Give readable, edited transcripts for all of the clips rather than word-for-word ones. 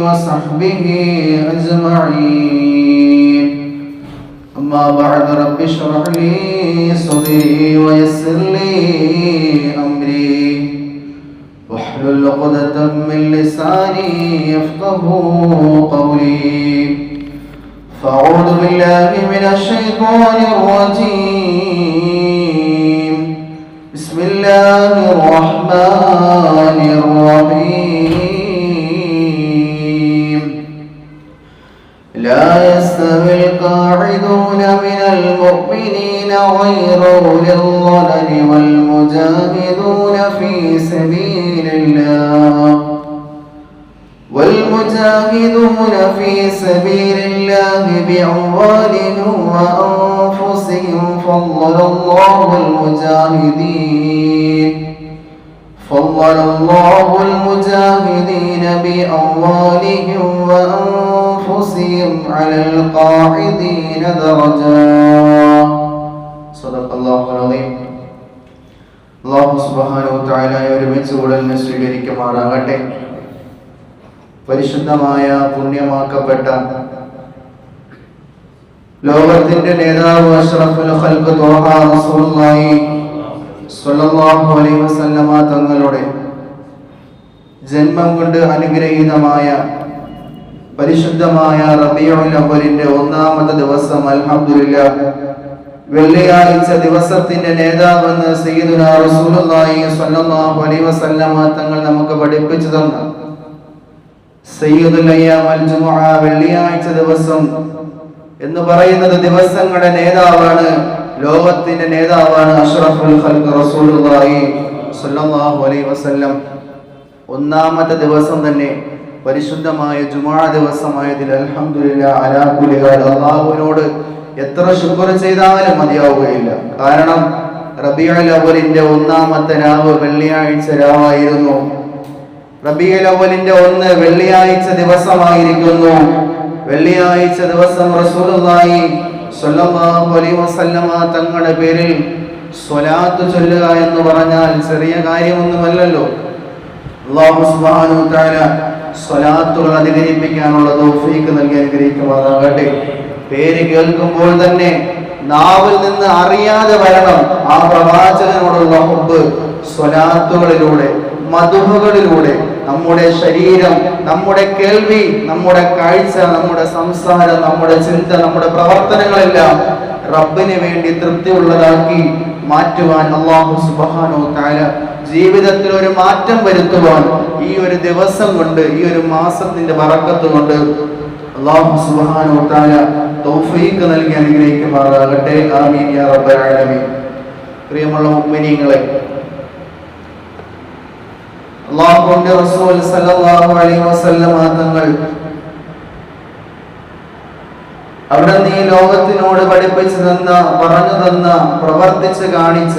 وصحبه أجمعين. أما بعد رب اشرح لي صدري ويسر لي أمري واحلل عقدة من لساني يفقهوا قولي. فأعوذ بالله من الشيطان الرجيم. بسم الله الرحمن الرحيم. لا يستوي القاعدون من المؤمنين غير أولي الضرر والمجاهدون في سبيل الله بأموالهم وأنفسهم فضل الله المجاهدين بأموالهم وأنفسهم على القاعدين درجات. صدق الله العظيم. അല്ലാഹു സുബ്ഹാനഹു വ തആല ഒരുമിച്ച് ഉടനെ സ്വീകരിക്കുമാറാകട്ടെ. പരിശുദ്ധമായ പുണ്യമാക്കപ്പെട്ട ലോകത്തിന്റെ നേതാവ് അഷ്റഫുൽ ഖൽഖ് ത്വഹ റസൂലുള്ളാഹി സ്വല്ലല്ലാഹു അലൈഹി വസല്ലമ തങ്ങളുടെ ജന്മം കൊണ്ട് അനുഗ്രഹീതമായ പരിശുദ്ധമായ റബീഉൽ അവ്വലിന്റെ ഒന്നാമത്തെ ദിവസം അൽഹംദുലില്ലാഹ് വെള്ളിയാഴ്ച ദിവസത്തിന്റെ നേതാവെന്ന് സയ്യിദുനാ റസൂലുള്ളാഹി സ്വല്ലല്ലാഹു അലൈഹി വസല്ലമ തങ്ങൾ നമുക്ക് പഠിപ്പിച്ചു തന്ന സയ്യിദുൽ അയ്യാം അൽ ജുമുഅ വെള്ളിയാഴ്ച ദിവസം എന്ന് പറയുന്നത് ദിവസങ്ങളുടെ നേതാവാണ്, ലോകത്തിന്റെ നേതാവാണ് അഷ്റഫുൽ ഖൽഖ് റസൂലുള്ളാഹി സ്വല്ലല്ലാഹു അലൈഹി വസല്ലം. ഒന്നാമത്തെ ദിവസം തന്നെ പരിശുദ്ധമായ ജുമുഅ ദിവസമായതിൽ അൽഹംദുലില്ലാഹ് അലാ കുല്ലി ഹാൽ അല്ലാഹുവിനോട് എത്ര ശുക്ർ ചെയ്താലും മതിയാവുകയില്ല. കാരണം റബീഉൽ അവ്വലിന്റെ ഒന്നാമത്തെ രാവ് വെള്ളിയാഴ്ച രാവായിരുന്നു. റബീഉൽ അവ്വലിന്റെ 1 വെള്ളിയാഴ്ച ദിവസമായിരിക്കുന്നു. വെള്ളിയാഴ്ച ദിവസം റസൂലുള്ളാഹി സ്വല്ലല്ലാഹു അലൈഹി വസല്ലമ തങ്ങളുടെ പേരിൽ സ്വലാത്ത് ചൊല്ലുക എന്ന് പറഞ്ഞാൽ ചെറിയ കാര്യമൊന്നുമല്ലല്ലോ. അല്ലാഹു സുബ്ഹാനഹു വ തആല സ്വലാത്തുകൾ അധികരിപ്പിക്കാനുള്ള തൗഫീഖ് നൽകി അനുഗ്രഹിക്കുമാറാകട്ടെ. പേര് കേൾക്കുമ്പോൾ തന്നെ നാവിൽ നിന്ന് അറിയാതെ വരണം ആ പ്രവാചകനോടുള്ള ഹുബ്ബ്. സ്വലാത്തുകളിലൂടെ മദ്ഹുകളിലൂടെ നമ്മുടെ ശരീരം, നമ്മുടെ കേൾവി, നമ്മുടെ കാഴ്ച, നമ്മുടെ സംസാരം, നമ്മുടെ ചിന്ത, നമ്മുടെ പ്രവർത്തനങ്ങളെല്ലാം റബ്ബിന് വേണ്ടി തൃപ്തിയുള്ളതാക്കി മാറ്റുവാൻ അല്ലാഹു സുബ്ഹാനഹു വ തആല ജീവിതത്തിൽ ഒരു മാറ്റം വരുത്തുവാൻ ഈ ഒരു ദിവസം കൊണ്ട്, ഈ ഒരു മാസത്തിന്റെ ബറക്കത്ത് കൊണ്ട് അല്ലാഹു സുബ്ഹാനഹു വ തആല തൗഫീഖ് നൽകി അനുഗ്രഹിക്കുമാറാകട്ടെ. ആമീൻ യാ റബ്ബൽ ആലമീൻ. പ്രിയമുള്ള മുഅ്മിനീങ്ങളെ, അല്ലാഹുവിന്റെ റസൂൽ സല്ലല്ലാഹു അലൈഹി വസല്ലമ തങ്ങൾ അവിടെ ഈ ലോകത്തിനോട് പഠിപ്പിച്ചു തന്ന, പറഞ്ഞു തന്ന, പ്രവർത്തിച്ച് കാണിച്ച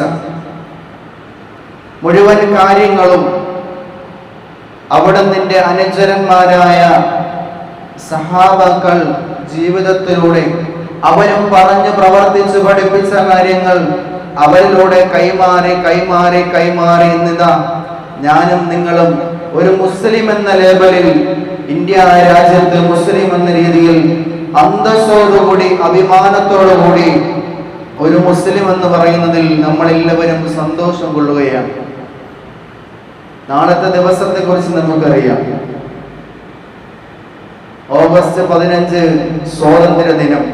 മുഴുവൻ കാര്യങ്ങളും അവിടുത്തെ അനുചരന്മാരായ സഹാബാക്കൾ ജീവിതത്തിലൂടെ അവരും പറഞ്ഞു പ്രവർത്തിച്ച് പഠിപ്പിച്ച കാര്യങ്ങൾ അവരിലൂടെ കൈമാറി ഇന്നിതാ ഞാനും നിങ്ങളും ഒരു മുസ്ലിം എന്ന ലേബലിൽ, ഇന്ത്യ രാജ്യത്ത് മുസ്ലിം എന്ന രീതിയിൽ അന്തസ്സോടുകൂടി അഭിമാനത്തോടുകൂടി ഒരു മുസ്ലിം എന്ന് പറയുന്നതിൽ നമ്മളെല്ലാവരും സന്തോഷം കൊള്ളുകയാണ്. നാളത്തെ ദിവസത്തെ കുറിച്ച് നമുക്കറിയാം. ഓഗസ്റ്റ് 15 സ്വാതന്ത്ര്യ ദിനം.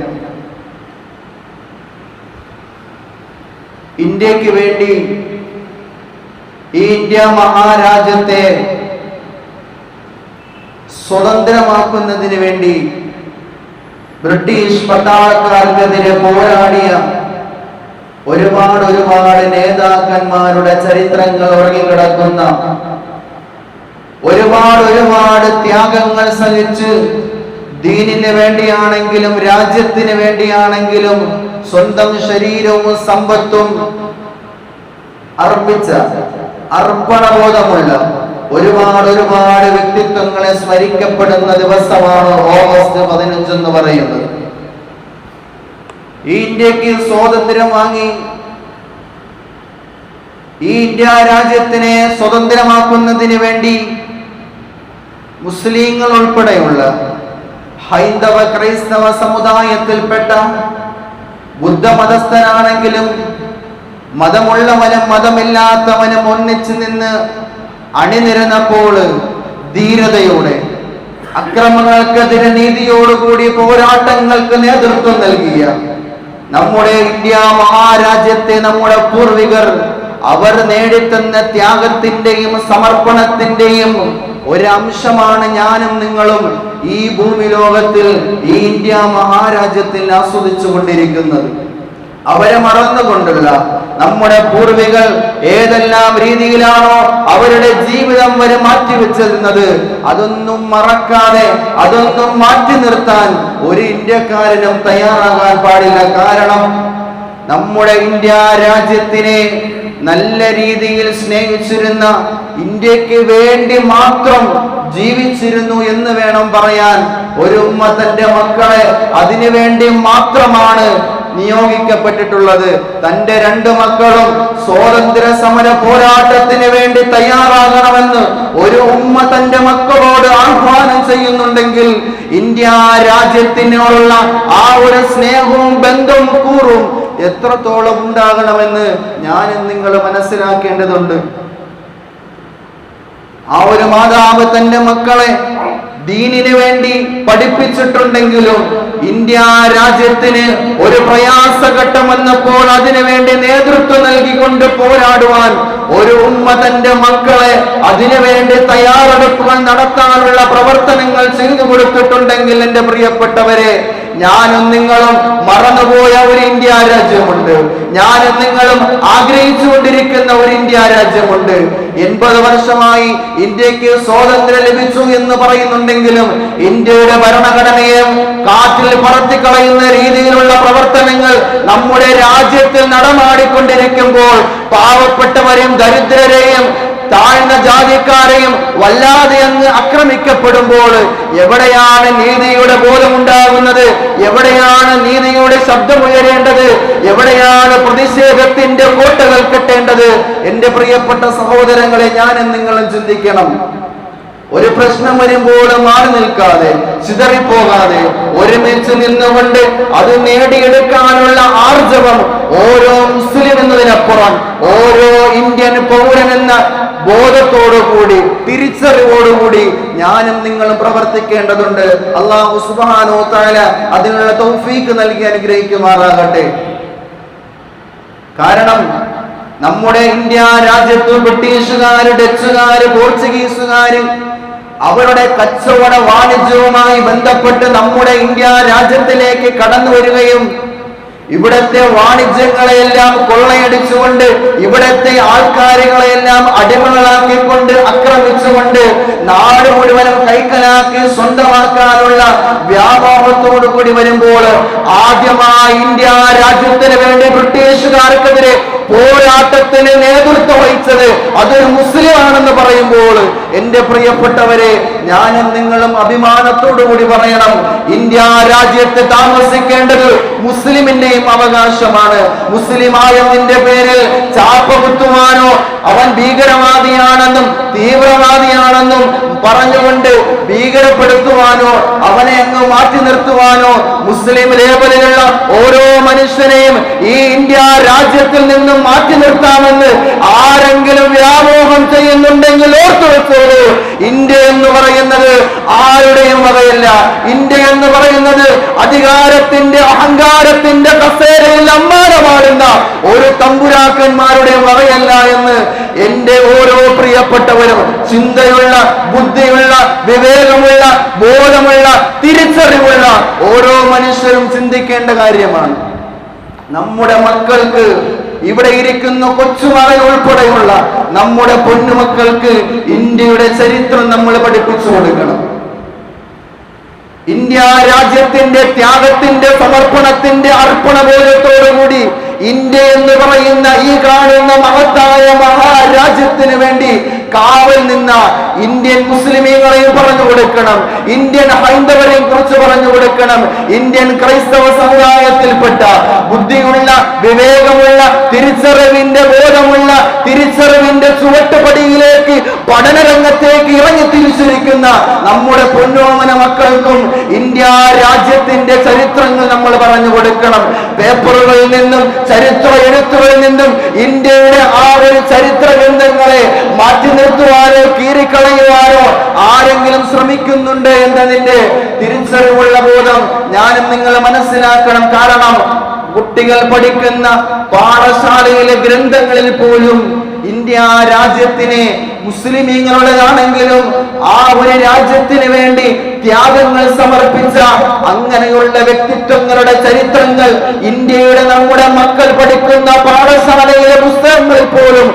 ഇന്ത്യക്ക് വേണ്ടി, ഈ ഇന്ത്യ മഹാരാജ്യത്തെ സ്വതന്ത്രമാക്കുന്നതിന് വേണ്ടി ബ്രിട്ടീഷ് പട്ടാളക്കാർക്കെതിരെ പോരാടിയ ഒരുപാട് നേതാക്കന്മാരുടെ ചരിത്രങ്ങൾ ഉറങ്ങിക്കിടക്കുന്ന, ഒരുപാട് ത്യാഗങ്ങൾ സഹിച്ച് ദീനിന് വേണ്ടിയാണെങ്കിലും രാജ്യത്തിന് വേണ്ടിയാണെങ്കിലും സ്വന്തം ശരീരവും സമ്പത്തും അർപ്പിച്ച, അർപ്പണബോധമുള്ള ഒരുപാട് വ്യക്തിത്വങ്ങളെ സ്മരിക്കപ്പെടുന്ന ദിവസമാണ് ഓഗസ്റ്റ് 15 എന്ന് പറയുന്നത്. ഈ ഇന്ത്യക്ക് സ്വാതന്ത്ര്യം വാങ്ങി ഈ ഇന്ത്യ രാജ്യത്തിനെ സ്വതന്ത്രമാക്കുന്നതിന് വേണ്ടി മുസ്ലിങ്ങൾ ഉൾപ്പെടെയുള്ള ഹൈന്ദവ ക്രൈസ്തവ സമുദായത്തിൽപ്പെട്ട ബുദ്ധമതസ്ഥനാണെങ്കിലും മതമുള്ളവനും മതമില്ലാത്തവനും ഒന്നിച്ചു നിന്ന് അണിനിരന്നപ്പോൾ ധീരതയോടെ അക്രമങ്ങൾക്കെതിരെ നീതിയോടുകൂടി പോരാട്ടങ്ങൾക്ക് നേതൃത്വം നൽകിയ നമ്മുടെ ഇന്ത്യ മഹാരാജ്യത്തെ നമ്മുടെ പൂർവികർ അവർ നേടിത്തന്ന ത്യാഗത്തിന്റെയും സമർപ്പണത്തിന്റെയും ഒരംശമാണ് ഞാനും നിങ്ങളും ഈ ഭൂമി ലോകത്തിൽ ഈ ഇന്ത്യ മഹാരാജ്യത്തിൽ ആസ്വദിച്ചു കൊണ്ടിരിക്കുന്നത്. അവരെ മറന്നുകൊണ്ടുള്ള നമ്മുടെ പൂർവികർ ഏതെല്ലാം രീതിയിലാണോ അവരുടെ ജീവിതം വരെ മാറ്റിവെച്ചിരുന്നത്, അതൊന്നും മറക്കാതെ അതൊന്നും മാറ്റി നിർത്താൻ ഒരു ഇന്ത്യക്കാരനും തയ്യാറാകാൻ പാടില്ല. കാരണം നമ്മുടെ ഇന്ത്യ രാജ്യത്തിനെ നല്ല രീതിയിൽ സ്നേഹിച്ചിരുന്ന, ഇന്ത്യക്ക് വേണ്ടി മാത്രം ജീവിച്ചിരുന്നു എന്ന് വേണം പറയാൻ. ഒരു ഉമ്മ തന്റെ മക്കളെ അതിനു വേണ്ടി മാത്രമാണ് നിയോഗിക്കപ്പെട്ടിട്ടുള്ളത്. തന്റെ 2 മക്കളും സ്വാതന്ത്ര്യ സമര പോരാട്ടത്തിന് വേണ്ടി തയ്യാറാകണമെന്ന് ഒരു ഉമ്മ തന്റെ മക്കളോട് ആഹ്വാനം ചെയ്യുന്നുണ്ടെങ്കിൽ ഇന്ത്യ രാജ്യത്തിനോടുള്ള ആ ഒരു സ്നേഹവും ബന്ധവും കൂറും എത്രത്തോളം ഉണ്ടാകണമെന്ന് ഞാനും നിങ്ങൾ മനസ്സിലാക്കേണ്ടതുണ്ട്. ആ ഒരു മാതാവ് തന്റെ മക്കളെ ദീനിന് വേണ്ടി പഠിപ്പിച്ചിട്ടുണ്ടെങ്കിലും ഇന്ത്യ രാജ്യത്തിന് ഒരു പ്രയാസഘട്ടം വന്നപ്പോൾ അതിനു വേണ്ടി നേതൃത്വം നൽകിക്കൊണ്ട് പോരാടുവാൻ ഒരു ഉമ്മ തന്റെ മക്കളെ അതിനു വേണ്ടി തയ്യാറെടുപ്പുകൾ നടത്താനുള്ള പ്രവർത്തനങ്ങൾ ചെയ്തു കൊടുത്തിട്ടുണ്ടെങ്കിൽ എൻ്റെ പ്രിയപ്പെട്ടവരെ, ഞാനും നിങ്ങളും മറന്നുപോയ ഒരു ഇന്ത്യ രാജ്യമുണ്ട്. ഞാനും നിങ്ങളും ആഗ്രഹിച്ചുകൊണ്ടിരിക്കുന്ന ഒരു ഇന്ത്യ രാജ്യമുണ്ട്. 80 വർഷമായി ഇന്ത്യക്ക് സ്വാതന്ത്ര്യം ലഭിച്ചു എന്ന് പറയുന്നുണ്ടെങ്കിലും ഇന്ത്യയുടെ ഭരണഘടനയെ കാറ്റിൽ പറത്തിക്കളയുന്ന രീതിയിലുള്ള പ്രവർത്തനങ്ങൾ നമ്മുടെ രാജ്യത്തിൽ നടമാടിക്കൊണ്ടിരിക്കുമ്പോൾ പാവപ്പെട്ടവരെയും ദരിദ്രരെയും താഴ്ന്ന ജാതിക്കാരെയും വല്ലാതെ അങ്ങ് ആക്രമിക്കപ്പെടുമ്പോൾ എവിടെയാണ് നീതിയുടെ ബോധമുണ്ടാകുന്നത്? എവിടെയാണ് നീതിയുടെ ശബ്ദമുയരേണ്ടത്? എവിടെയാണ് പ്രതിഷേധത്തിന്റെ കോട്ടകൾ കെട്ടേണ്ടത്? എൻ്റെ പ്രിയപ്പെട്ട സഹോദരങ്ങളെ, ഞാനും നിങ്ങളും ചിന്തിക്കണം. ഒരു പ്രശ്നം വരുമ്പോൾ മാറി നിൽക്കാതെ, ചിതറിപ്പോകാതെ, ഒരുമിച്ച് നിന്നുകൊണ്ട് അത് നേടിയെടുക്കാനുള്ള ആർജവം ഓരോ മുസ്ലിം എന്നതിനപ്പുറം ഓരോ ഇന്ത്യൻ പൗരൻ എന്ന ബോധത്തോടുകൂടി, തിരിച്ചറിവോടുകൂടി ഞാനും നിങ്ങളും പ്രവർത്തിക്കേണ്ടതുണ്ട്. അല്ലാഹു സുബ്ഹാനഹു വ തആല അതിനുള്ള തൗഫീഖ് നൽകി അനുഗ്രഹിക്കുമാറാകട്ടെ. കാരണം നമ്മുടെ ഇന്ത്യ രാജ്യത്ത് ബ്രിട്ടീഷുകാര്, ഡച്ചുകാര്, പോർച്ചുഗീസുകാര് അവരുടെ കച്ചവട വാണിജ്യവുമായി ബന്ധപ്പെട്ട് നമ്മുടെ ഇന്ത്യ രാജ്യത്തിലേക്ക് കടന്നു വരികയും ഇവിടത്തെ വാണിജ്യങ്ങളെയെല്ലാം കൊള്ളയടിച്ചുകൊണ്ട്, ഇവിടത്തെ ആൾക്കാരുകളെയെല്ലാം അടിമകളാക്കിക്കൊണ്ട്, ആക്രമിച്ചുകൊണ്ട് നാട് മുഴുവനും കൈക്കലാക്കി സ്വന്തമാക്കാനുള്ള വ്യാമോഹത്തോടു കൂടി വരുമ്പോൾ ആദ്യമായി ഇന്ത്യ രാജ്യത്തിന് വേണ്ടി ബ്രിട്ടീഷുകാർക്കെതിരെ പോരാട്ടത്തിന് നേതൃത്വം വഹിച്ചത് അതൊരു മുസ്ലിം ആണെന്ന് പറയുമ്പോൾ എൻ്റെ പ്രിയപ്പെട്ടവരെ, ഞാനും നിങ്ങളും അഭിമാനത്തോടു കൂടി പറയണം, ഇന്ത്യ രാജ്യത്ത് താമസിക്കേണ്ടത് മുസ്ലിമിന്റെയും അവകാശമാണ്. മുസ്ലിമായതിന്റെ പേരിൽ ചാപ്പ കുത്തുവാനോ അവൻ ഭീകരവാദിയാണെന്നും തീവ്രവാദിയാണെന്നും പറഞ്ഞുകൊണ്ട് ഭീകരപ്പെടുത്തുവാനോ അവനെ അങ്ങ് മാറ്റി നിർത്തുവാനോ മുസ്ലിം ലേബലിലുള്ള ഓരോ മനുഷ്യനെയും ഈ ഇന്ത്യ രാജ്യത്തിൽ നിന്നും മാറ്റി നിർത്താമെന്ന് ആരെങ്കിലും വ്യാമോഹം ചെയ്യുന്നുണ്ടെങ്കിൽ ഓർത്തു വെച്ചോളൂ, ഇന്ത്യ എന്ന് പറയുന്നത് ആരുടെയും വകയല്ല. ഇന്ത്യ എന്ന് പറയുന്നത് അധികാരത്തിന്റെ, അഹങ്കാരത്തിന്റെ കസേരയിൽ അമ്മാനമാടുന്ന ഒരു തമ്പുരാക്കന്മാരുടെ വകയല്ല എന്ന് എന്റെ ഓരോ പ്രിയപ്പെട്ടവരും ചിന്തയുള്ള, ബുദ്ധിയുള്ള, വിവേകമുള്ള, ബോധമുള്ള, തിരിച്ചറിവുള്ള ഓരോ മനുഷ്യരും ചിന്തിക്കേണ്ട കാര്യമാണ്. നമ്മുടെ മക്കൾക്ക്, ഇവിടെ ഇരിക്കുന്ന കൊച്ചുമകൻ ഉൾപ്പെടെയുള്ള നമ്മുടെ പൊന്നുമക്കൾക്ക് ഇന്ത്യയുടെ ചരിത്രം നമ്മൾ പഠിപ്പിച്ചു കൊടുക്കണം. ഇന്ത്യ രാജ്യത്തിന്റെ ത്യാഗത്തിന്റെ, സമർപ്പണത്തിന്റെ, അർപ്പണബോധത്തോടുകൂടി ഇന്ത്യ എന്ന് പറയുന്ന ഈ കാണുന്ന മഹത്തായ മഹാരാജ്യത്തിന് വേണ്ടി കാവൽ നിന്ന ഇന്ത്യൻ മുസ്ലിമീങ്ങളെയും പറഞ്ഞു കൊടുക്കണം, ഇന്ത്യൻ ഹൈന്ദവരെയും കുറിച്ച് പറഞ്ഞു കൊടുക്കണം, ഇന്ത്യൻ ക്രൈസ്തവ സമുദായത്തിൽപ്പെട്ട ബുദ്ധിയുള്ള, വിവേകമുള്ള, തിരിച്ചറിവിന്റെ ബോധമുള്ള, തിരിച്ചറിവിന്റെ ചുവട്ടുപടിയിലേക്ക് പഠനരംഗത്തേക്ക് ഇറങ്ങി തിരിച്ചിരിക്കുന്ന നമ്മുടെ പൊന്നോമന മക്കൾക്കും ഇന്ത്യ രാജ്യത്തിന്റെ ചരിത്രങ്ങൾ നമ്മൾ പറഞ്ഞു കൊടുക്കണം. പേപ്പറുകളിൽ നിന്നും ചരിത്ര എഴുത്തുകളിൽ നിന്നും ഇന്ത്യയുടെ ആ ഒരു ചരിത്ര ഗ്രന്ഥങ്ങളെ മാറ്റി നിർത്തുവാനോ കീറിക്കളയുവാനോ ആരെങ്കിലും ശ്രമിക്കുന്നുണ്ട് എന്നതിന്റെ തിരിച്ചറിവുള്ള ബോധം ഞാനും നിങ്ങൾ മനസ്സിലാക്കണം. കാരണം കുട്ടികൾ പഠിക്കുന്ന പാഠശാലയിലെ ഗ്രന്ഥങ്ങളിൽ പോലും ഇന്ത്യ രാജ്യത്തിനെ മുസ്ലിമീങ്ങളുടേതാണെങ്കിലും ആ ഒരു രാജ്യത്തിന് വേണ്ടി ത്യാഗങ്ങൾ സമർപ്പിച്ച അങ്ങനെയുള്ള വ്യക്തിത്വങ്ങളുടെ ചരിത്രങ്ങൾ ഇന്ത്യയുടെ നമ്മുടെ മക്കൾ പഠിക്കുന്ന പാഠശാലയിലെ പുസ്തകങ്ങളിൽ പോലും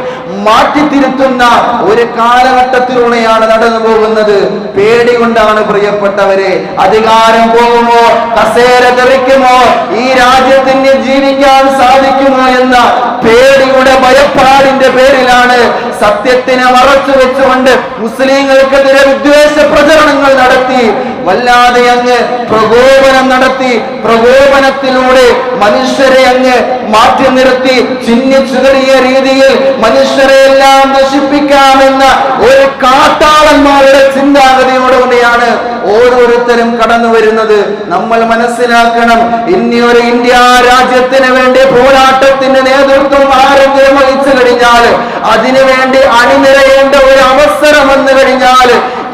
മാറ്റിത്തിരുത്തുന്ന ഒരു കാലഘട്ടത്തിലൂടെയാണ് നടന്നു പോകുന്നത്. പേടി കൊണ്ടാണ് പ്രിയപ്പെട്ടവരെ. അധികാരം പോകുമോ, കസേര തെറിക്കുമോ, ഈ രാജ്യത്തിന് ജീവിക്കാൻ സാധിക്കുമോ എന്ന പേടിയുടെ ഭയപ്പാടിന്റെ പേരിലാണ് സത്യത്തിനെ മറച്ചു വെച്ചുകൊണ്ട് മുസ്ലിങ്ങൾക്കെതിരെ വിദ്വേഷ പ്രചരണങ്ങൾ നടത്തി വല്ലാതെ അങ്ങ് പ്രകോപനം നടത്തി, പ്രകോപനത്തിലൂടെ മനുഷ്യരെ അങ്ങ് മാറ്റി നിർത്തി ചിഹ്നിച്ചുകറിയ രീതിയിൽ മനുഷ്യരെ എല്ലാം നശിപ്പിക്കാമെന്ന ഒരു കാട്ടാളന്മാരുടെ ചിന്താഗതിയോടുകൂടിയാണ് ഓരോരുത്തരും കടന്നു വരുന്നത്. നമ്മൾ മനസ്സിലാക്കണം, ഇനിയൊരു ഇന്ത്യ രാജ്യത്തിന് വേണ്ടി പോരാട്ടത്തിന്റെ നേതൃത്വം ആരെങ്കിലും വഹിച്ചു കഴിഞ്ഞാൽ, അതിനുവേണ്ടി അണിനിരയേണ്ട ഒരു അവസരം വന്നു കഴിഞ്ഞാൽ,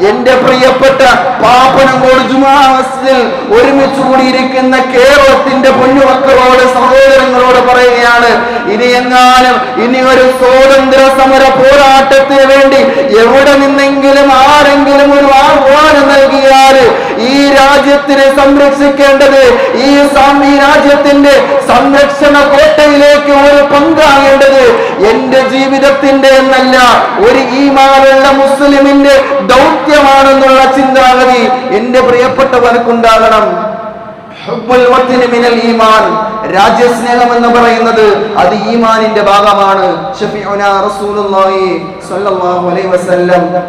എന്റെ പ്രിയപ്പെട്ട പാപ്പനംകോട് ജുമാ മസ്ജിദിൽ ഒരുമിച്ച് കൂടിയിരിക്കുന്ന കേരളത്തിന്റെ പൊന്നുമക്കളോട്, സഹോദരങ്ങളോട് പറയുകയാണ്, ഇനി ഒരു സ്വാതന്ത്ര്യ സമര പോരാട്ടത്തിന് വേണ്ടി എവിടെ നിന്നെങ്കിലും ആരെങ്കിലും ഒരു ആഹ്വാനം നൽകിയാൽ ഈ രാജ്യത്തിനെ സംരക്ഷിക്കേണ്ടത്, ഈ രാജ്യത്തിന്റെ സംരക്ഷണ കോട്ടയിലേക്ക് ഒരു പങ്കാകേണ്ടത് എന്റെ ജീവിതത്തിന്റെ എന്നല്ല, ഒരു ഈമാനുള്ള മുസ്ലിമിന്റെ ദൗത്യമാണെന്നുള്ള ചിന്താഗതി എന്റെ പ്രിയപ്പെട്ടവർക്കുണ്ടാകണം. രാജ്യസ്നേഹം എന്ന് പറയുന്നത് അത് ഈമാനിന്റെ ഭാഗമാണ്.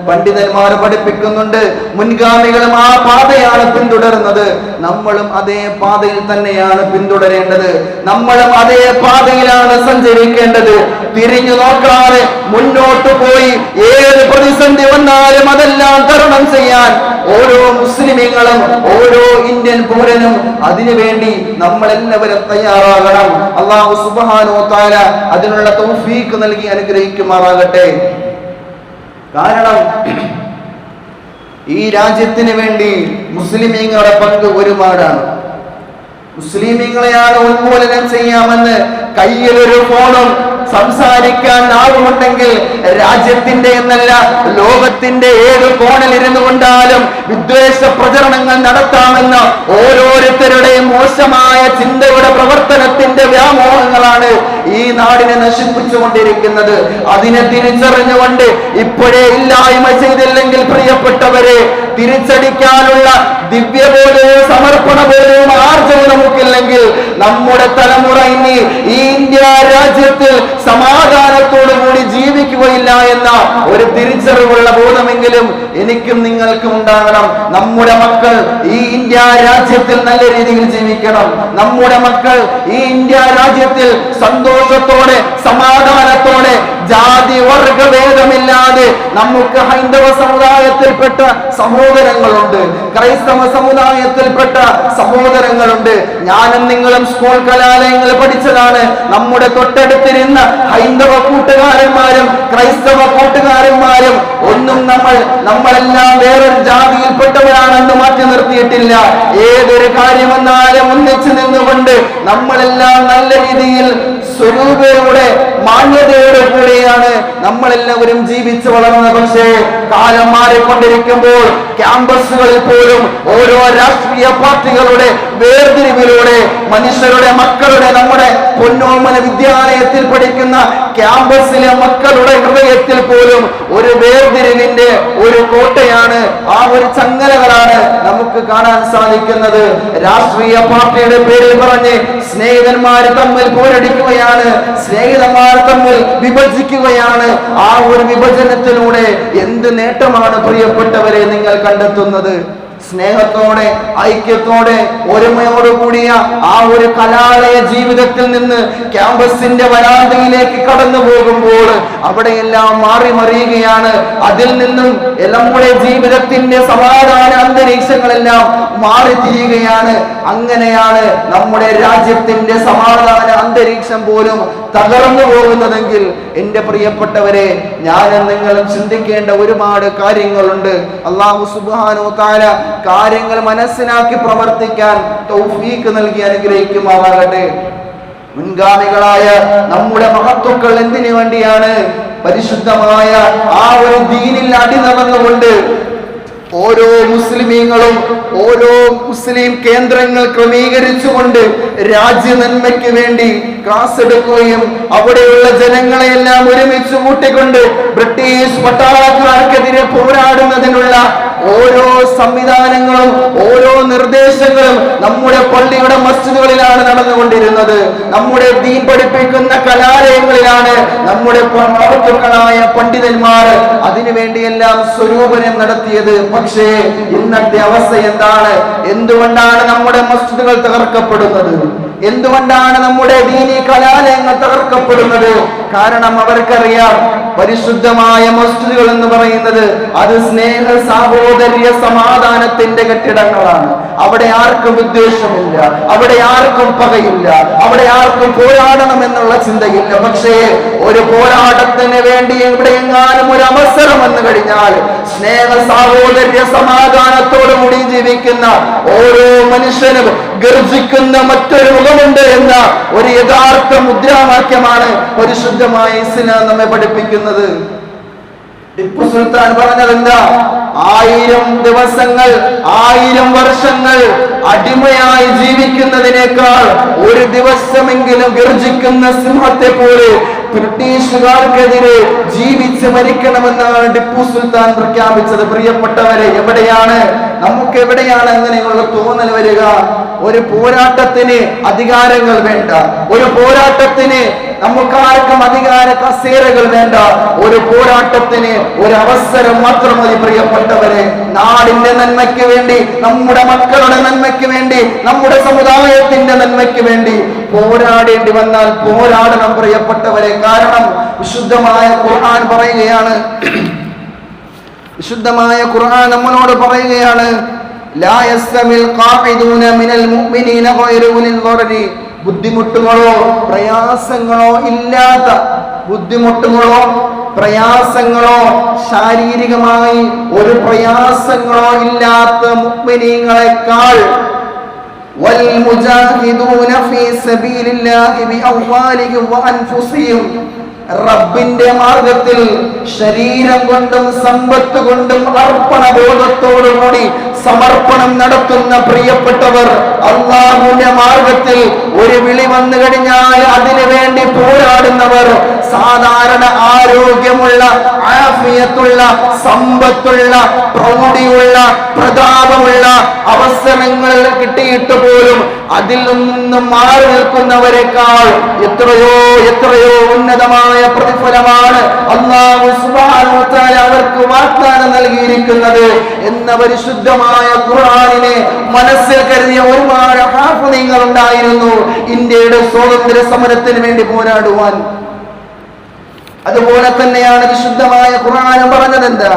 പണ്ഡിതന്മാർ പഠിപ്പിക്കുന്നുണ്ട്, മുൻഗാമികളും ആ പാതയാണ് പിന്തുടരുന്നത്, നമ്മളും അതേ പാതയിൽ തന്നെയാണ് പിന്തുടരേണ്ടത്, നമ്മളും അതേ പാതയിലാണ് സഞ്ചരിക്കേണ്ടത്. തിരിഞ്ഞു നോക്കാതെ മുന്നോട്ട് പോയി ഏത് പ്രതിസന്ധി വന്നാലും അതെല്ലാം തരണം ചെയ്യാൻ ഓരോ മുസ്ലിമീങ്ങളും ഓരോ ഇന്ത്യൻ പൗരനും അതിനുവേണ്ടി നമ്മളെല്ലാവരും തയ്യാറാകണം. അല്ലാഹു സുബ്ഹാനഹു വ തആല അതിനുള്ള തൗഫീഖ് നൽകി അനുഗ്രഹിക്കുമാറാകട്ടെ. കാരണം ഈ രാജ്യത്തിന് വേണ്ടി മുസ്ലിമീങ്ങളുടെ പങ്ക് ഒരുപാടാണ്. മുസ്ലിമീങ്ങളെയാണ് ഉന്മൂലനം ചെയ്യാമെന്ന് കയ്യിലൊരു ഫോണും സംസാരിക്കാൻ ആവുമുണ്ടെങ്കിൽ രാജ്യത്തിന്റെ എന്നല്ല ലോകത്തിന്റെ ഏത് കോണിലിരുന്നു കൊണ്ടാലും വിദ്വേഷ പ്രചരണങ്ങൾ നടത്താമെന്ന ഓരോരുത്തരുടെയും മോശമായ ചിന്തയുടെ പ്രവർത്തനത്തിന്റെ വ്യാമോഹങ്ങളാണ് ഈ നാടിനെ നശിപ്പിച്ചുകൊണ്ടിരിക്കുന്നത്. അതിനെ തിരിച്ചറിഞ്ഞുകൊണ്ട് ഇപ്പോഴേ ഇല്ലായ്മ ചെയ്തില്ലെങ്കിൽ പ്രിയപ്പെട്ടവരെ, തിരിച്ചടിക്കാനുള്ള ദിവ്യബോധവും സമർപ്പണബോധവും ആർജവും നമുക്കില്ലെങ്കിൽ നമ്മുടെ തലമുറ ഇനി ഈ ഇന്ത്യ രാജ്യത്തിൽ സമാധാനത്തോടു കൂടി ജീവിക്കുകയില്ല എന്ന ഒരു തിരിച്ചറിവുള്ള ബോധമെങ്കിലും എനിക്കും നിങ്ങൾക്കും ഉണ്ടാകണം. നമ്മുടെ മക്കൾ ഈ ഇന്ത്യ രാജ്യത്തിൽ നല്ല രീതിയിൽ ജീവിക്കണം. നമ്മുടെ മക്കൾ ഈ ഇന്ത്യ രാജ്യത്തിൽ സന്തോഷത്തോടെ സമാധാനത്തോടെ ജാതി വർഗ ഭേദമില്ലാതെ നമുക്ക് ഹൈന്ദവ സമുദായത്തിൽപ്പെട്ട സഹോദരങ്ങളുണ്ട്, ക്രൈസ്തവ സമുദായത്തിൽപ്പെട്ട സഹോദരങ്ങളുണ്ട്. ഞാനും നിങ്ങളും സ്കൂൾ കലാലയങ്ങൾ പഠിച്ചതാണ്. നമ്മുടെ തൊട്ടടുത്തിരുന്ന ഹൈന്ദവ കൂട്ടുകാരന്മാരും ക്രൈസ്തവ കൂട്ടുകാരന്മാരും ഒന്നും നമ്മളെല്ലാം വേറൊരു ജാതിയിൽപ്പെട്ടവരാണെന്ന് മാറ്റി നിർത്തിയിട്ടില്ല. ഏതൊരു കാര്യം വന്നാലും ഒന്നിച്ചു നിന്നുകൊണ്ട് നമ്മളെല്ലാം നല്ല രീതിയിൽ സ്വരൂപയുടെ മാന്യതയോടെ കൂടെയാണ് നമ്മളെല്ലാവരും ജീവിച്ചു വളർന്നത്. പക്ഷേ കാലം മാറിക്കൊണ്ടിരിക്കുമ്പോൾ ക്യാമ്പസുകളിൽ പോലും ഓരോ രാഷ്ട്രീയ പാർട്ടികളുടെ വേർതിരിവിലൂടെ മനുഷ്യരുടെ മക്കളുടെ നമ്മുടെ പൊന്നോമന വിദ്യാലയത്തിൽ പഠിക്കുന്ന ക്യാമ്പസിലെ മക്കളുടെ ഹൃദയത്തിൽ പോലും ഒരു വേർതിരിവിന്റെ ഒരു കോട്ടയാണ്, ആ ഒരു ചങ്ങലകളാണ് നമുക്ക് നമുക്ക് കാണാൻ സാധിക്കുന്നത് രാഷ്ട്രീയ പാർട്ടിയുടെ പേരിൽ പറഞ്ഞ് സ്നേഹിതന്മാർ തമ്മിൽ പോരടിക്കുകയാണ്, സ്നേഹിതന്മാർ തമ്മിൽ വിഭജിക്കുകയാണ്. ആ ഒരു വിഭജനത്തിലൂടെ എന്ത് നേട്ടമാണ് പ്രിയപ്പെട്ടവരെ നിങ്ങൾ കണ്ടെത്തുന്നത്? സ്നേഹത്തോടെ, ഐക്യത്തോടെ, ഒരുമയോട് കൂടിയ ആ ഒരു കലാലയ ജീവിതത്തിൽ നിന്ന് ക്യാമ്പസിന്റെ വരാന്തയിലേക്ക് കടന്നു പോകുമ്പോൾ അവിടെയെല്ലാം മാറി മറിയുകയാണ്. അതിൽ നിന്നും നമ്മുടെ ജീവിതത്തിന്റെ സമാധാന അന്തരീക്ഷങ്ങളെല്ലാം മാറിത്തിരിയുകയാണ്. അങ്ങനെയാണ് നമ്മുടെ രാജ്യത്തിന്റെ സമാധാന അന്തരീക്ഷം പോലും തകർന്നു പോകുന്നതെങ്കിൽ എന്റെ പ്രിയപ്പെട്ടവരെ, ഞാനും നിങ്ങളും ചിന്തിക്കേണ്ട ഒരുപാട് കാര്യങ്ങളുണ്ട്. അല്ലാഹു സുബ്ഹാനഹു വ തആല കാര്യങ്ങൾ മനസ്സിലാക്കി പ്രവർത്തിക്കാൻ തൗഫീഖ് നൽകി അനുഗ്രഹിക്കുമാറാകട്ടെ. മുൻഗാമികളായ നമ്മുടെ മഹത്തുക്കൾ എന്തിനു വേണ്ടിയാണ് പരിശുദ്ധമായ ആ ഒരു ദീനിൽ അടിനടന്നുകൊണ്ട് ഓരോ മുസ്ലിമീങ്ങളും ഓരോ മുസ്ലിം കേന്ദ്രങ്ങൾ ക്രമീകരിച്ചുകൊണ്ട് രാജ്യ നന്മയ്ക്ക് വേണ്ടി ക്ലാസ് എടുക്കുകയും അവിടെയുള്ള ജനങ്ങളെയെല്ലാം ഒരുമിച്ച് കൂട്ടിക്കൊണ്ട് ബ്രിട്ടീഷ് പട്ടാളക്കാർക്കെതിരെ പോരാടുന്നതിനുള്ള ഓരോ സംവിധാനങ്ങളും ഓരോ നിർദ്ദേശങ്ങളും നമ്മുടെ പള്ളിയുടെ മസ്ജിദുകളിലാണ് നടന്നുകൊണ്ടിരുന്നത്. നമ്മുടെ ദീൻ പഠിപ്പിക്കുന്ന കലാലയങ്ങളിലാണ് നമ്മുടെ മഹത്തുക്കളായ പണ്ഡിതന്മാർ അതിനുവേണ്ടിയെല്ലാം സ്വരൂപനം നടത്തിയത്. പക്ഷേ ഇന്നത്തെ അവസ്ഥ എന്താണ്? എന്തുകൊണ്ടാണ് നമ്മുടെ മസ്ജിദുകൾ തകർക്കപ്പെടുന്നത്? എന്തുകൊണ്ടാണ് നമ്മുടെ ദീനി കലാലയങ്ങൾ തകർക്കപ്പെടുന്നത്? കാരണം അവർക്കറിയാം, പരിശുദ്ധമായ മസ്ജിദുകൾ എന്ന് പറയുന്നത് അത് സ്നേഹ സാഹോദര്യ സമാധാനത്തിന്റെ കെട്ടിടങ്ങളാണ്. അവിടെ ആർക്കും വിദ്വേഷമില്ല, അവിടെ ആർക്കും പകയില്ല, അവിടെ ആർക്കും പോരാടണം എന്നുള്ള ചിന്തയില്ല. പക്ഷേ ഒരു പോരാട്ടത്തിന് വേണ്ടി എവിടെയെങ്ങാനും ഒരു അവസരം വന്നു കഴിഞ്ഞാൽ സ്നേഹ സാഹോദര്യ സമാധാനത്തോടു കൂടി ജീവിക്കുന്ന ഓരോ മനുഷ്യനും ഗർജിക്കുന്ന മറ്റൊരു മുഖമുണ്ട് എന്ന ഒരു യഥാർത്ഥ മുദ്രാവാക്യമാണ് പരിശുദ്ധമായ ഇസ്ലാം നമ്മെ പഠിപ്പിക്കുന്നത്. ടിപ്പു സുൽത്താൻ പറഞ്ഞത് എന്താ? 1000 ദിവസങ്ങൾ 1000 വർഷങ്ങൾ അടിമയായി ജീവിക്കുന്നതിനേക്കാൾ ഒരു ദിവസമെങ്കിലും ഗർജിക്കുന്ന സിംഹത്തെ പോലെ ബ്രിട്ടീഷുകാർക്കെതിരെ ജീവിച്ച് മരിക്കണമെന്നാണ് ടിപ്പു സുൽത്താൻ പ്രഖ്യാപിച്ചത്. പ്രിയപ്പെട്ടവരെ, നമുക്ക് എവിടെയാണ് അങ്ങനെയുള്ള തോന്നൽ വരിക? ഒരു പോരാട്ടത്തിന് അധികാരങ്ങൾ വേണ്ട, ഒരു പോരാട്ടത്തിന് നമുക്കാർക്കും അധികാര കസേരകൾ വേണ്ട, ഒരു പോരാട്ടത്തിന് ഒരു അവസരം മാത്രം മതി. പ്രിയപ്പെട്ടവരെ, നാടിന്റെ നന്മയ്ക്ക് വേണ്ടി, നമ്മുടെ മക്കളുടെ നന്മയ്ക്ക് വേണ്ടി, നമ്മുടെ സമുദായത്തിന്റെ നന്മയ്ക്ക് വേണ്ടി പോരാടേണ്ടി വന്നാൽ പോരാടണം പ്രിയപ്പെട്ടവരെ. കാരണം വിശുദ്ധമായ ഖുർആൻ പറയുകയാണ്, വിശുദ്ധമായ ഖുർആൻ നമ്മളോട് പറയുകയാണ്, ലാ യസ്തമിൽ ഖാഇദൂന മിനൽ മുഅ്മിനീന ഗൈറു ഉലിൽ ളറരി. ബുദ്ധിമുട്ടുകളോ പ്രയാസങ്ങളോ ഇല്ലാത്ത, ബുദ്ധിമുട്ടുകളോ പ്രയാസങ്ങളോ ശാരീരികമായി ഒരു പ്രയാസങ്ങളോ ഇല്ലാത്ത മുഅ്മിനീങ്ങളെക്കാൾ വൽ മുജാഹിദൂന ഫീ സബീലില്ലാഹി ബിഅംവാലിഹിം വഅൻഫുസിഹിം, റബ്ബിന്റെ മാർഗത്തിൽ ശരീരം കൊണ്ടും സമ്പത്ത് കൊണ്ടും അർപ്പണബോധത്തോടുകൂടി സമർപ്പണം നടത്തുന്ന പ്രിയപ്പെട്ടവർ, അല്ലാഹുവിന്റെ മാർഗത്തിൽ ഒരു വിളി വന്നു കഴിഞ്ഞാൽ അതിനു വേണ്ടി പോരാടുന്നവർ, സാധാരണ ആരോഗ്യമുള്ള, ആഫിയത്തുള്ള, സമ്പത്തുള്ള, പ്രൗഢിയുള്ള, പ്രതാപമുള്ള അവസരങ്ങൾ കിട്ടിയിട്ട് പോലും അതിൽ നിന്നും മാറി നിൽക്കുന്നവരെക്കാൾ എത്രയോ എത്രയോ ഉന്നതമായ പ്രതിഫലമാണ് അല്ലാഹു സുബ്ഹാനഹു വ തആല അവർക്ക് വാഗ്ദാനം നൽകിയിരിക്കുന്നത് എന്ന പരിശുദ്ധമായ ഖുർആനിനെ മനസ്സിൽ കരുതിയ ഒരുപാട് ഹാഫിളുകൾ ഉണ്ടായിരുന്നു ഇന്ത്യയുടെ സ്വാതന്ത്ര്യ സമരത്തിന് വേണ്ടി പോരാടുവാൻ. അതുപോലെ തന്നെയാണ് വിശുദ്ധമായ ഖുർആൻ പറഞ്ഞത് എന്താ?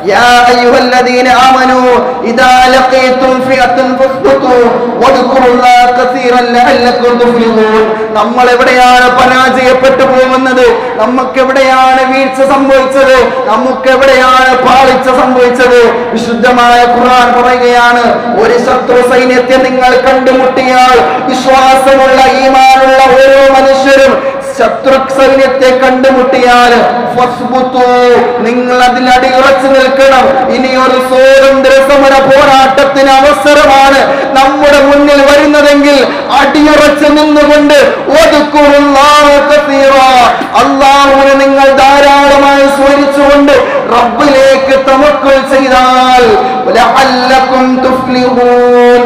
യാ അയ്യുഹല്ലദീന ആമനൂ ഇദാ ലഖീതും ഫിഅതൻ ഫസ്ബുതു വദ്കുറുല്ലാഹ കസീറൻ ലഅല്ലകും തുഫ്ലിഹൂൻ. നമ്മൾ എവിടെയാണ് പരാജയപ്പെട്ടു പോകുന്നത്? നമുക്ക് എവിടെയാണ് വീഴ്ച സംഭവിച്ചത്? നമുക്ക് എവിടെയാണ് പാളിച്ച സംഭവിച്ചത്? വിശുദ്ധമായ ഖുർആൻ പറയുകയാണ്, ഒരു ശത്രു സൈന്യത്തെ നിങ്ങൾ കണ്ടുമുട്ടിയാൽ, വിശ്വാസമുള്ള ഈമാനുള്ള ഓരോ മനുഷ്യരും ശത്രു സൈന്യത്തെ കണ്ടുമുട്ടിയാൽ നിങ്ങൾ അതിൽ അടിയുറച്ചു നിൽക്കണം. ഇനി ഒരു സ്വാതന്ത്ര്യ സമര പോരാട്ടത്തിന് അവസരമാണ് നമ്മുടെ മുന്നിൽ വരുന്നതെങ്കിൽ അടിയുറച്ചു നിന്നുകൊണ്ട് അല്ലാഹുവിനെ നിങ്ങൾ ധാരാളമായി സ്മരിച്ചുകൊണ്ട് റബ്ബിലേക്ക് തവക്കുൽ ചെയ്താൽ ലഅല്ലകും തുഫ്ലിഹൂൻ,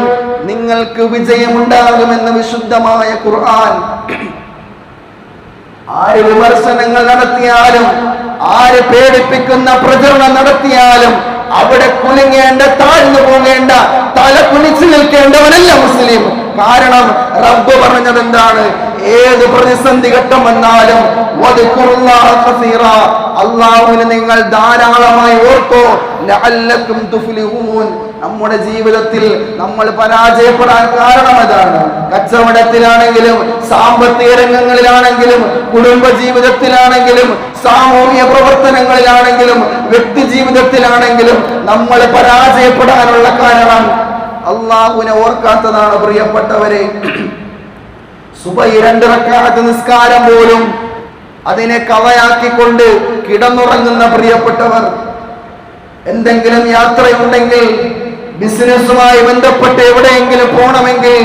നിങ്ങൾക്ക് വിജയമുണ്ടാകുമെന്ന് വിശുദ്ധമായ ഖുർആൻ. ആര് വിമർശനങ്ങൾ നടത്തിയാലും, ആര് പേടിപ്പിക്കുന്ന പ്രചരണം നടത്തിയാലും അവിടെ കുലുങ്ങേണ്ട, താഴ്ന്നു പോകേണ്ട, തല കുനിച്ചു നിൽക്കേണ്ടവനല്ല മുസ്ലിം. കാരണം റബ്ബ് പറഞ്ഞത് എന്താണ്? ഏത് പ്രതിസന്ധി ഘട്ടം വന്നാലും അല്ലാഹുവിനെ നിങ്ങൾ ധാരാളമായി ഓർത്തോ, ലഅല്ലകും തുഫ്ലിഹൂൻ. നമ്മുടെ ജീവിതത്തിൽ നമ്മൾ പരാജയപ്പെടാൻ കാരണം അതാണ്. കച്ചവടത്തിലാണെങ്കിലും, സാമ്പത്തിക രംഗങ്ങളിലാണെങ്കിലും, കുടുംബ ജീവിതത്തിലാണെങ്കിലും, സാമൂഹിക പ്രവർത്തനങ്ങളിലാണെങ്കിലും, വ്യക്തി ജീവിതത്തിലാണെങ്കിലും നമ്മൾ പരാജയപ്പെടാനുള്ള കാരണം അല്ലാഹുവിനെ ഓർക്കാത്തതാണ്. പ്രിയപ്പെട്ടവരെ, സുബഹി 2 റക്അത്ത് നിസ്കാരം പോലും അതിനെ കവയാക്കിക്കൊണ്ട് കിടന്നുറങ്ങുന്ന പ്രിയപ്പെട്ടവർ, എന്തെങ്കിലും യാത്രയുണ്ടെങ്കിൽ, ബിസിനസ്സുമായി ബന്ധപ്പെട്ട് എവിടെയെങ്കിലും പോകണമെങ്കിൽ,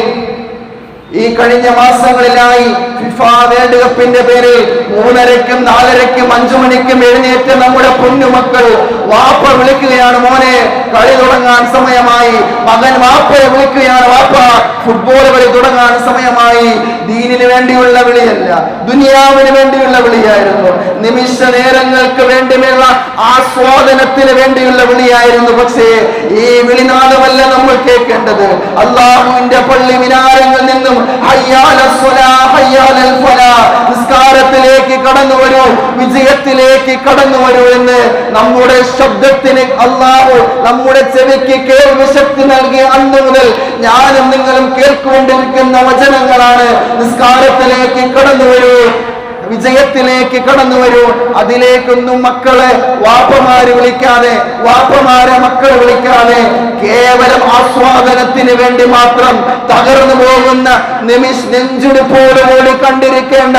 ഈ കഴിഞ്ഞ മാസങ്ങളിലായി ഫിഫ വേൾഡ് കപ്പിന്റെ പേരിൽ 3:30-ക്കും 4:30-ക്കും 5 മണിക്കും എഴുന്നേറ്റ് നമ്മുടെ പൊന്നുമക്കൾ വാപ്പ വിളിക്കുകയാണ്, മോനെ കളി തുടങ്ങാൻ സമയമായി. മകൻ വാപ്പയെ വിളിക്കുകയാണ്, വാപ്പ ഫുട്ബോൾ കളി തുടങ്ങാൻ സമയമായി. ദീനിന് വേണ്ടിയുള്ള വിളിയല്ല, ദുനിയാവിന് വേണ്ടിയുള്ള വിളിയായിരുന്നു. നിമിഷ നേരങ്ങൾക്ക് വേണ്ടിയുള്ള ആസ്വാദനത്തിന് വേണ്ടിയുള്ള വിളിയായിരുന്നു. പക്ഷേ ഈ വിളിനാദമല്ല നമ്മൾ കേൾക്കേണ്ടത്. അല്ലാഹുവിന്റെ പള്ളി മിനാരങ്ങളിൽ നിന്നും നിസ്കാരത്തിലേക്ക് കടന്നു വരൂ, വിജയത്തിലേക്ക് കടന്നു വരൂ എന്ന് നമ്മുടെ ശബ്ദത്തിന് അല്ലാഹു നമ്മുടെ ചെവിക്ക് കേൾവി ശക്തി നൽകിയ അന്ന് മുതൽ ഞാനും നിങ്ങളും കേൾക്കൊണ്ടിരിക്കുന്ന വചനങ്ങളാണ്. നിസ്കാരത്തിലേക്ക് കടന്നു വരൂ, വിജയത്തിലേക്ക് കടന്നു വരൂ. അതിലേക്കൊന്നും മക്കളെ വാപ്പമാര് വിളിക്കാതെ, വാപ്പമാരെ മക്കൾ വിളിക്കാതെ, കേവലം ആസ്വാദനത്തിന് വേണ്ടി മാത്രം തകർന്നു പോകുന്ന നെഞ്ചുടിപ്പോടുകൂടി കണ്ടിരിക്കേണ്ട,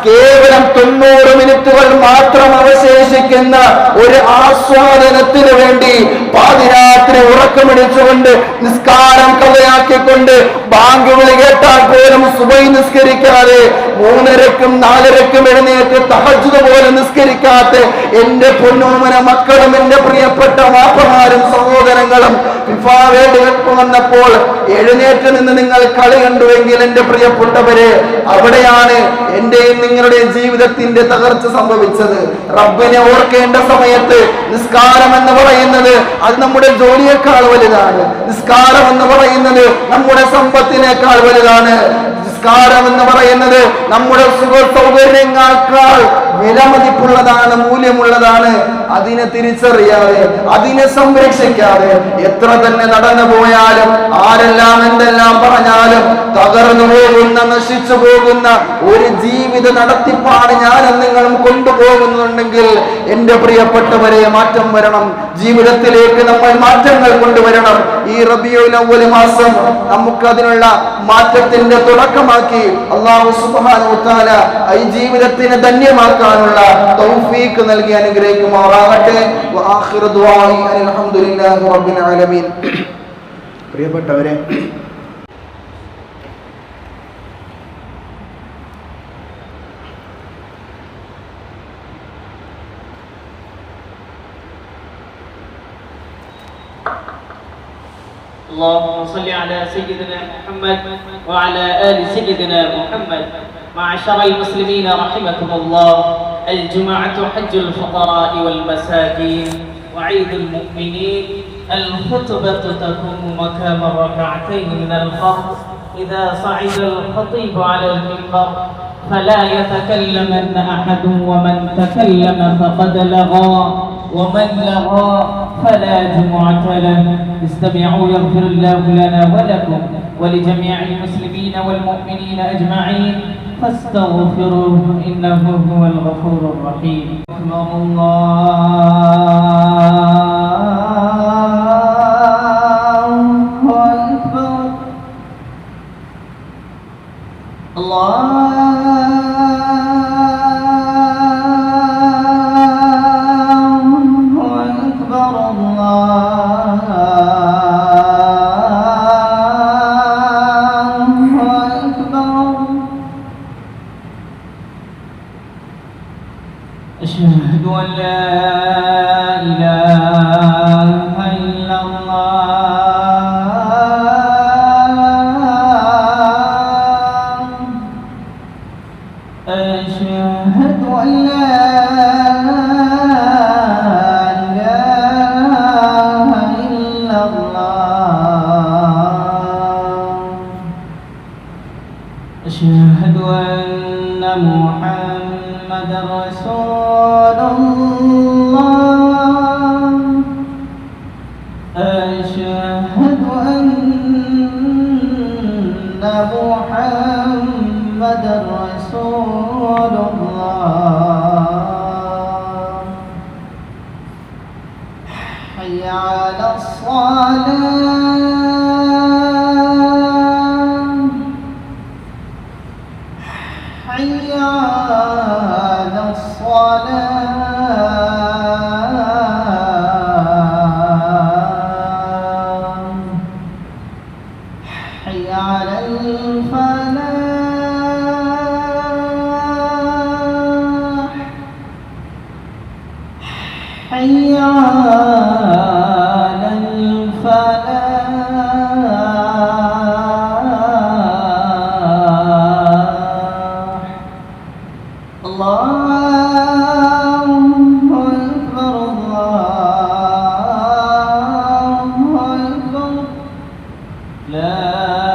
കേവലം 90 മിനിറ്റുകൾ മാത്രം അവശേഷിക്കുന്ന ഒരു ആസ്വാദനത്തിന് വേണ്ടി പാതിരാത്രി ഉറക്കമിടിച്ചുകൊണ്ട്, നിസ്കാരം കഥയാക്കിക്കൊണ്ട്, ബാങ്ക് വിളി കേട്ടാൽ പോലും സുബഹി നിസ്കരിക്കാതെ, 3:30-ക്കും 4:30-ക്കും എഴുന്നേറ്റ് തഹജ്ജുദ് പോലും നിസ്കരിക്കാത്ത എന്റെ പൊന്നോമന മക്കളും എന്റെ പ്രിയപ്പെട്ട വാപ്പമാരും സഹോദരങ്ങളും, ഫിഫ വേൾഡ് കപ്പ് വന്നപ്പോൾ എഴുന്നേറ്റ് നിന്ന് നിങ്ങൾ കളി കണ്ടുവെങ്കിൽ എന്റെ പ്രിയപ്പെട്ടവരെ, അവിടെയാണ് എന്റെയും നിങ്ങളുടെയും ജീവിതത്തിന്റെ തകർച്ച സംഭവിച്ചത്. റബ്ബിനെ ഓർക്കേണ്ട സമയത്ത് നിസ്കാരം എന്ന് പറയുന്നത് അത് നമ്മുടെ ജോലിയേക്കാൾ വലുതാണ്. നിസ്കാരം എന്ന് പറയുന്നത് നമ്മുടെ സമ്പത്തിനേക്കാൾ വലുതാണ്. നിസ്കാരം എന്ന് പറയുന്നത് നമ്മുടെ സുഖ സൗകര്യങ്ങളേക്കാൾ വിലമതിപ്പുള്ളതാണ്, മൂല്യമുള്ളതാണ്. അതിനെ തിരിച്ചറിയാതെ, അതിനെ സംരക്ഷിക്കാതെ എത്ര തന്നെ നടന്നു പോയാലും, ആരെല്ലാം എന്തെല്ലാം പറഞ്ഞാലും തകർന്നു പോകുന്ന, നശിച്ചു പോകുന്ന ഒരു ജീവിത നടത്തിപ്പാണ് ഞാനും നിങ്ങളും കൊണ്ടുപോകുന്നുണ്ടെങ്കിൽ എന്റെ പ്രിയപ്പെട്ടവരെ, മാറ്റം വരണം. ജീവിതത്തിലേക്ക് നമ്മൾ മാറ്റങ്ങൾ കൊണ്ടുവരണം. ഈ റബീഉൽ അവ്വൽ മാസം നമുക്ക് അതിനുള്ള മാറ്റത്തിന്റെ തുടക്കമാക്കി അല്ലാഹു സുബ്ഹാനഹു വ തആല ഈ ജീവിതത്തിനെ ധന്യമാക്കാനുള്ള തൗഫീഖ് നൽകി അനുഗ്രഹിക്കുമാറാകട്ടെ. വആഖിറു ദുആഇ അൽഹംദുലില്ലാഹി റബ്ബിൽ ആലമീൻ. പ്രിയപ്പെട്ടവരെ, اللهم صل على سيدنا محمد وعلى آل سيدنا محمد. معشر المسلمين رحمكم الله، الجمعة حج الفقراء والمساكين وعيد المؤمنين. الخطبة تكون مقام ركعتين من الفرض. إذا صعد الخطيب على المنبر فلا يتكلمن أحد، ومن تكلم فقد لغى، ومن لغى فلا جمعة له. استمعوا يغفر الله لنا ولكم ولجميع المسلمين والمؤمنين أجمعين، فاستغفروه إنه هو الغفور الرحيم. أشهد أن لا أن محمدا رسول الله أشهد أن محمدا رسول الله حي على الصلاة حي على الصلاة حي على الفلاح حي على الفلاح الله أكبر الله أكبر لا